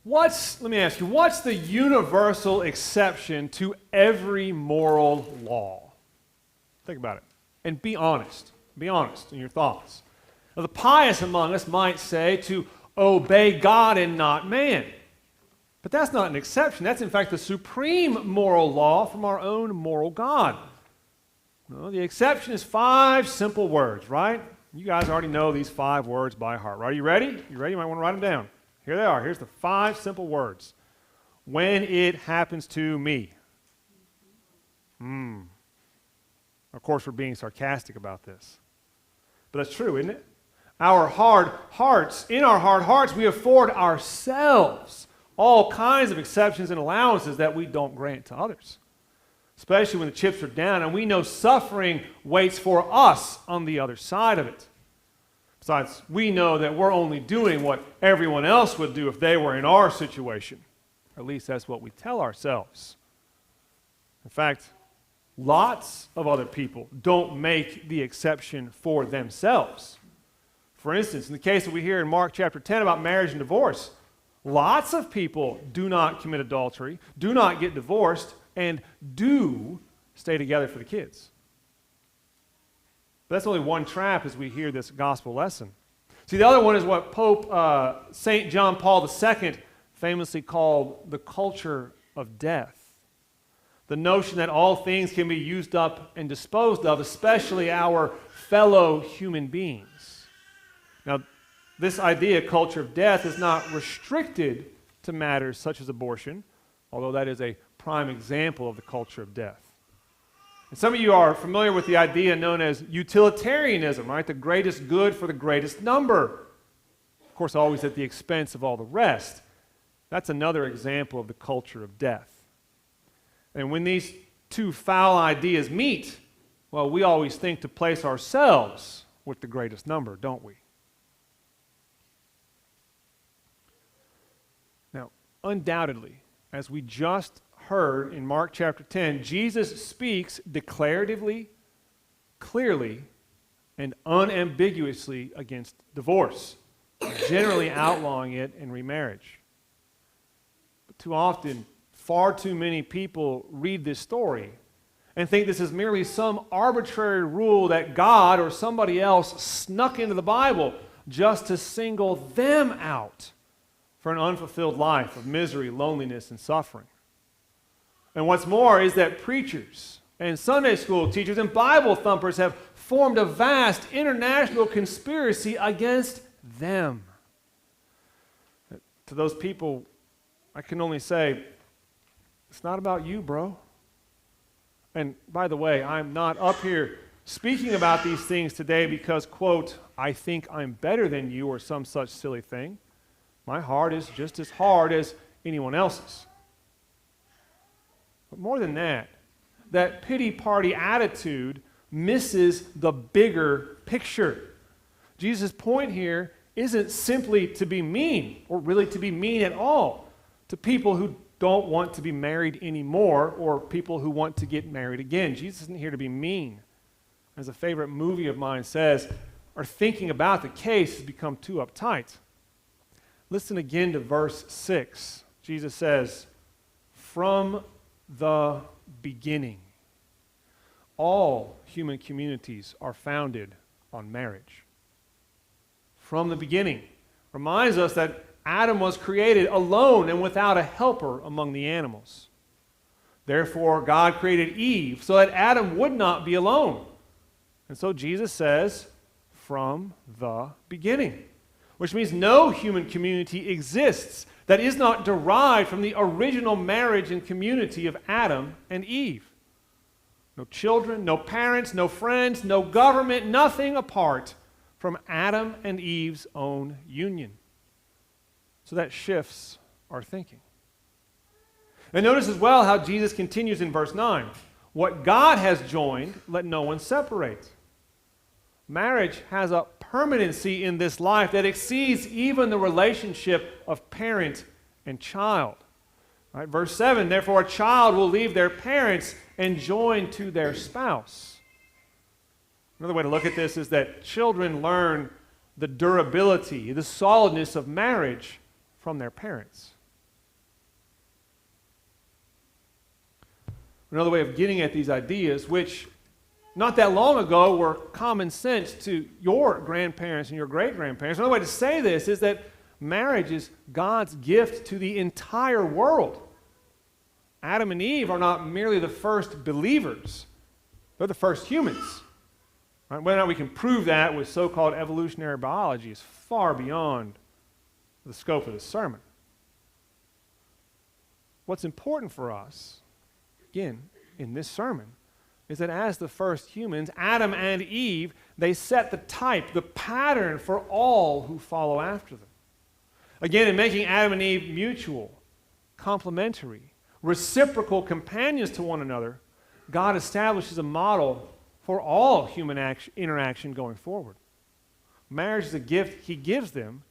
Let me ask you, what's the universal exception to every moral law? Think about it. And be honest. Be honest in your thoughts. Now, the pious among us might say to obey God and not man. But that's not an exception. That's, in fact, the supreme moral law from our own moral God. No, the exception is 5 simple words, right? You guys already know these 5 words by heart, right? Are you ready? You ready? You might want to write them down. Here they are. Here's the 5 simple words. When it happens to me. Of course, we're being sarcastic about this. But that's true, isn't it? In our hard hearts, we afford ourselves all kinds of exceptions and allowances that we don't grant to others. Especially when the chips are down and we know suffering waits for us on the other side of it. Besides, we know that we're only doing what everyone else would do if they were in our situation. Or at least that's what we tell ourselves. In fact, lots of other people don't make the exception for themselves. For instance, in the case that we hear in Mark chapter 10 about marriage and divorce, lots of people do not commit adultery, do not get divorced, and do stay together for the kids. But that's only one trap as we hear this gospel lesson. See, the other one is what Pope St. John Paul II famously called the culture of death. The notion that all things can be used up and disposed of, especially our fellow human beings. Now, this idea, culture of death, is not restricted to matters such as abortion, although that is a prime example of the culture of death. And some of you are familiar with the idea known as utilitarianism, right? The greatest good for the greatest number. Of course, always at the expense of all the rest. That's another example of the culture of death. And when these two foul ideas meet, well, we always think to place ourselves with the greatest number, don't we? Now, undoubtedly, as we just heard in Mark chapter 10, Jesus speaks declaratively, clearly, and unambiguously against divorce, generally outlawing it in remarriage. But too often, far too many people read this story and think this is merely some arbitrary rule that God or somebody else snuck into the Bible just to single them out for an unfulfilled life of misery, loneliness, and suffering. And what's more is that preachers and Sunday school teachers and Bible thumpers have formed a vast international conspiracy against them. To those people, I can only say, it's not about you, bro. And by the way, I'm not up here speaking about these things today because, quote, I think I'm better than you or some such silly thing. My heart is just as hard as anyone else's. But more than that, that pity party attitude misses the bigger picture. Jesus' point here isn't simply to be mean, or really to be mean at all, to people who don't want to be married anymore, or people who want to get married again. Jesus isn't here to be mean. As a favorite movie of mine says, our thinking about the case has become too uptight. Listen again to verse 6. Jesus says, from the beginning, all human communities are founded on marriage. From the beginning. Reminds us that Adam was created alone and without a helper among the animals. Therefore, God created Eve so that Adam would not be alone. And so Jesus says, from the beginning. Which means no human community exists that is not derived from the original marriage and community of Adam and Eve. No children, no parents, no friends, no government, nothing apart from Adam and Eve's own union. So that shifts our thinking. And notice as well how Jesus continues in verse 9. What God has joined, let no one separate. Marriage has a permanency in this life that exceeds even the relationship of parent and child. Right? Verse 7, therefore a child will leave their parents and join to their spouse. Another way to look at this is that children learn the durability, the solidness of marriage from their parents. another way of getting at these ideas, which not that long ago were common sense to your grandparents and your great-grandparents. Another way to say this is that marriage is God's gift to the entire world. Adam and Eve are not merely the first believers. They're the first humans. Right? Whether or not we can prove that with so-called evolutionary biology is far beyond the scope of this sermon. What's important for us, again, in this sermon, is that as the first humans, Adam and Eve, they set the type, the pattern for all who follow after them. Again, in making Adam and Eve mutual, complementary, reciprocal companions to one another, God establishes a model for all human interaction going forward. Marriage is a gift he gives them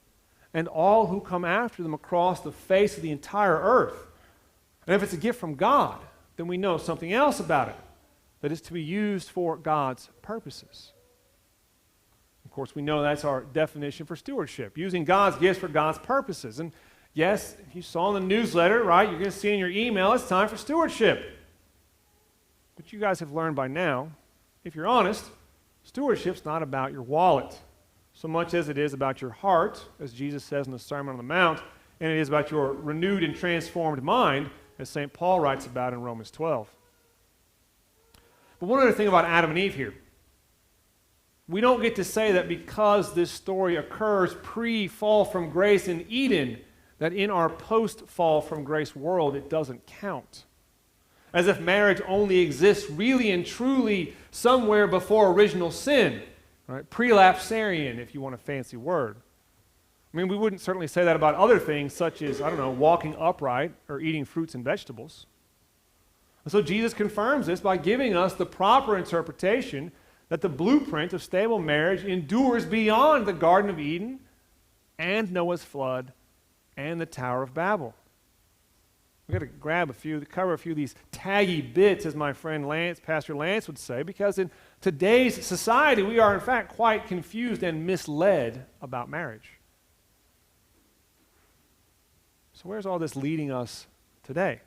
and all who come after them across the face of the entire earth. And if it's a gift from God, then we know something else about it, that it's to be used for God's purposes. Of course, we know that's our definition for stewardship, using God's gifts for God's purposes. And yes, if you saw in the newsletter, right, you're going to see in your email, it's time for stewardship. But you guys have learned by now, if you're honest, stewardship's not about your wallet so much as it is about your heart, as Jesus says in the Sermon on the Mount, and it is about your renewed and transformed mind, as St. Paul writes about in Romans 12. But one other thing about Adam and Eve here. We don't get to say that because this story occurs pre-fall from grace in Eden, that in our post-fall from grace world it doesn't count. As if marriage only exists really and truly somewhere before original sin, right? Prelapsarian, if you want a fancy word. I mean, we wouldn't certainly say that about other things such as, walking upright or eating fruits and vegetables. And so Jesus confirms this by giving us the proper interpretation that the blueprint of stable marriage endures beyond the Garden of Eden and Noah's flood and the Tower of Babel. We've got to cover a few of these taggy bits, as my friend Pastor Lance would say, because in today's society, we are in fact quite confused and misled about marriage. So where's all this leading us today?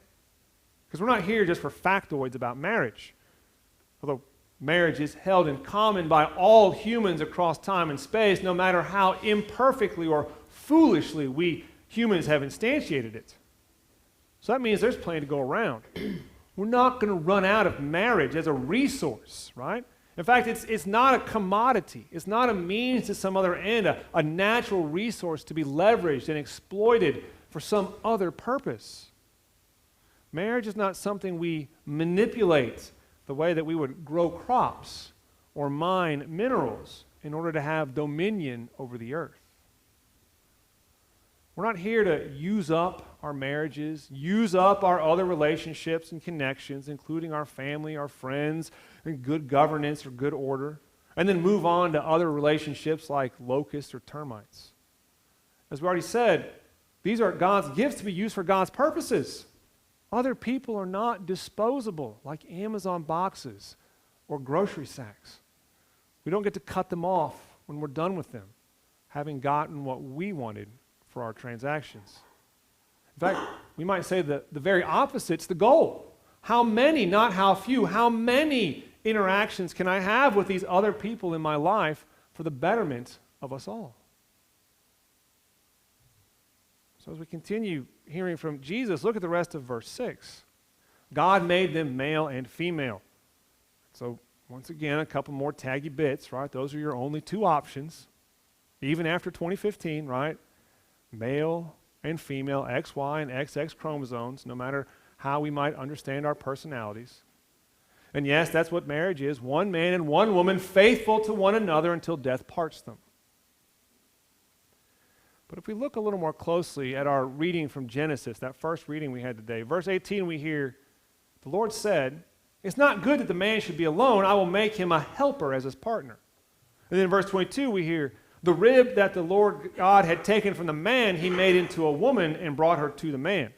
Because we're not here just for factoids about marriage. Although marriage is held in common by all humans across time and space, no matter how imperfectly or foolishly we humans have instantiated it. So that means there's plenty to go around. We're not going to run out of marriage as a resource, right? In fact, it's not a commodity. It's not a means to some other end, a natural resource to be leveraged and exploited for some other purpose. Marriage is not something we manipulate the way that we would grow crops or mine minerals in order to have dominion over the earth. We're not here to use up our marriages, use up our other relationships and connections, including our family, our friends, and good governance or good order, and then move on to other relationships like locusts or termites. As we already said, these are God's gifts to be used for God's purposes. Other people are not disposable like Amazon boxes or grocery sacks. We don't get to cut them off when we're done with them, having gotten what we wanted for our transactions. In fact, we might say that the very opposite's the goal. How many, not how few, how many interactions can I have with these other people in my life for the betterment of us all? So as we continue hearing from Jesus, look at the rest of verse 6. God made them male and female. So once again, a couple more taggy bits, right? Those are your only two options, even after 2015, right? Male and female, XY and XX chromosomes, no matter how we might understand our personalities. And yes, that's what marriage is, one man and one woman faithful to one another until death parts them. But if we look a little more closely at our reading from Genesis, that first reading we had today, verse 18 we hear, the Lord said, "It's not good that the man should be alone. I will make him a helper as his partner." And then in verse 22 we hear, "The rib that the Lord God had taken from the man, he made into a woman and brought her to the man."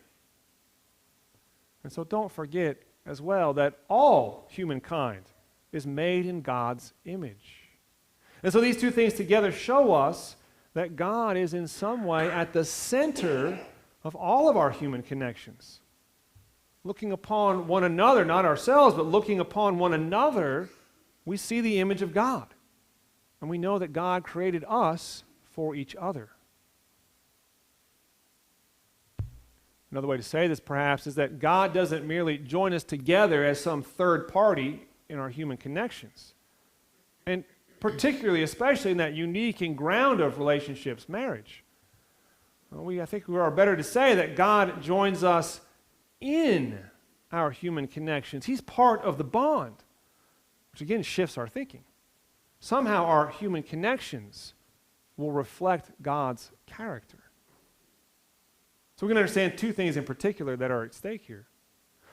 And so don't forget as well that all humankind is made in God's image. And so these two things together show us that God is in some way at the center of all of our human connections. looking upon one another, not ourselves, but looking upon one another, we see the image of God. And we know that God created us for each other. Another way to say this, perhaps, is that God doesn't merely join us together as some third party in our human connections. And particularly, especially in that unique and ground of relationships, marriage. Well, I think we are better to say that God joins us in our human connections. He's part of the bond, which again shifts our thinking. Somehow our human connections will reflect God's character. So we can understand two things in particular that are at stake here.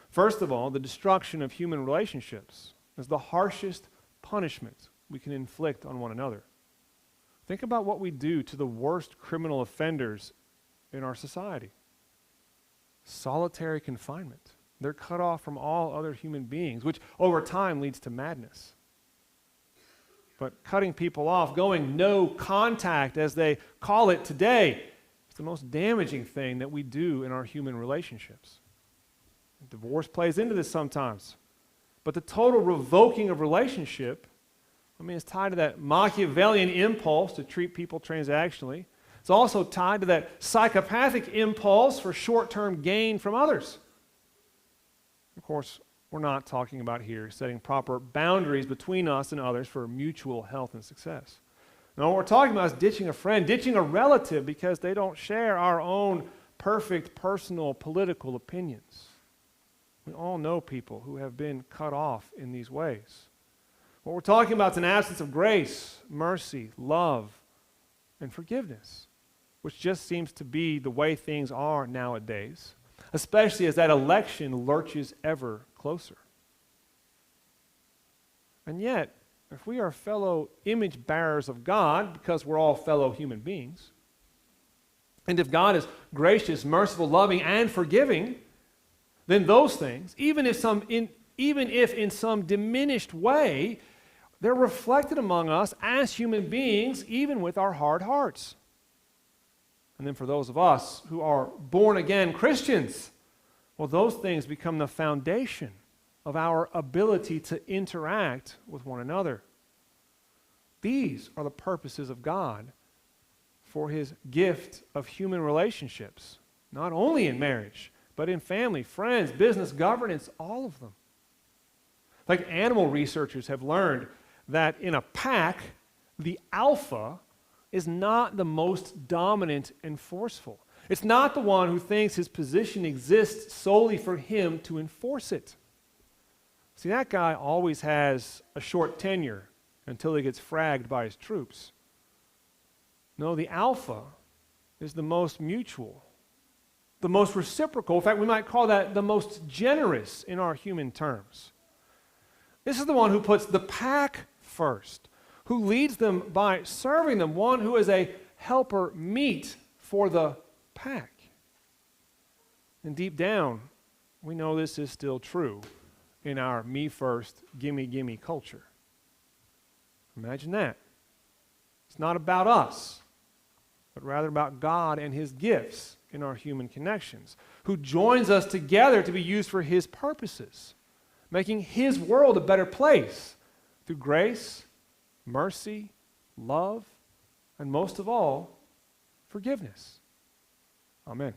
First of all, the destruction of human relationships is the harshest punishment we can inflict on one another. Think about what we do to the worst criminal offenders in our society. Solitary confinement. They're cut off from all other human beings, which over time leads to madness. But cutting people off, going no contact, as they call it today, is the most damaging thing that we do in our human relationships. Divorce plays into this sometimes. But the total revoking of relationship, it's tied to that Machiavellian impulse to treat people transactionally. It's also tied to that psychopathic impulse for short-term gain from others. Of course, we're not talking about here setting proper boundaries between us and others for mutual health and success. No, what we're talking about is ditching a friend, ditching a relative because they don't share our own perfect personal political opinions. We all know people who have been cut off in these ways. What we're talking about is an absence of grace, mercy, love, and forgiveness, which just seems to be the way things are nowadays, especially as that election lurches ever closer. And yet, if we are fellow image bearers of God, because we're all fellow human beings, and if God is gracious, merciful, loving, and forgiving, then those things, even if in some diminished way, they're reflected among us as human beings, even with our hard hearts. And then for those of us who are born-again Christians, well, those things become the foundation of our ability to interact with one another. These are the purposes of God for his gift of human relationships, not only in marriage, but in family, friends, business, governance, all of them. Like animal researchers have learned that in a pack, the alpha is not the most dominant and forceful. It's not the one who thinks his position exists solely for him to enforce it. See, that guy always has a short tenure until he gets fragged by his troops. No, the alpha is the most mutual, the most reciprocal. In fact, we might call that the most generous in our human terms. This is the one who puts the pack first, who leads them by serving them, one who is a helper meet for the pack. And deep down, we know this is still true in our me first, gimme, gimme culture. Imagine that. It's not about us, but rather about God and his gifts in our human connections, who joins us together to be used for his purposes, making his world a better place through grace, mercy, love, and most of all, forgiveness. Amen.